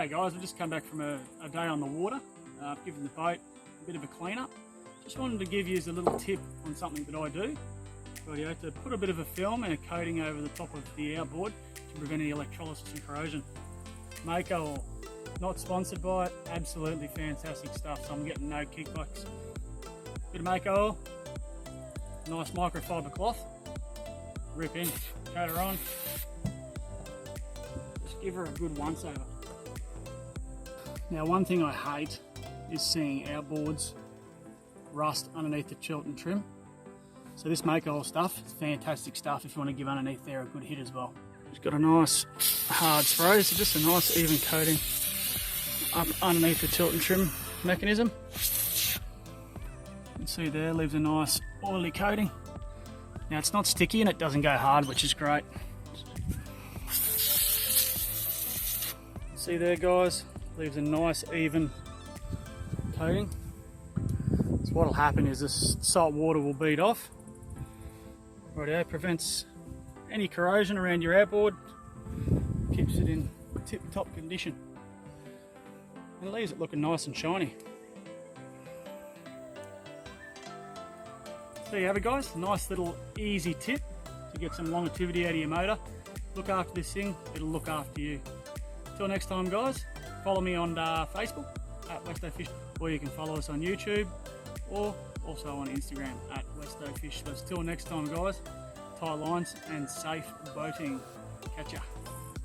G'day guys, I've just come back from a day on the water. I've given the boat a bit of a clean up. Just wanted to give you a little tip on something that I do. Rightio, to put a bit of a film and a coating over the top of the outboard to prevent any electrolysis and corrosion. MAKO, not sponsored by it, absolutely fantastic stuff, so I'm getting no kickbacks. Bit of MAKO oil, nice microfiber cloth, rip in, coat her on, just give her a good once over. Now one thing I hate is seeing outboards rust underneath the tilt and trim. So this MAKO stuff is fantastic stuff if you want to give underneath there a good hit as well. It's got a nice hard spray, so just a nice even coating up underneath the tilt and trim mechanism. You can see there, leaves a nice oily coating. Now it's not sticky and it doesn't go hard, which is great. See there guys, leaves a nice even coating. So what will happen is this salt water will bead off. Rightio, prevents any corrosion around your outboard, keeps it in tip-top condition, and it leaves it looking nice and shiny. There you have it guys, nice little easy tip to get some longevity out of your motor. Look after this thing, it'll look after you. Till next time guys, follow me on Facebook at Westo Fish, or you can follow us on YouTube or also on Instagram at Westo Fish. So till next time guys, tight lines and safe boating. Catch ya.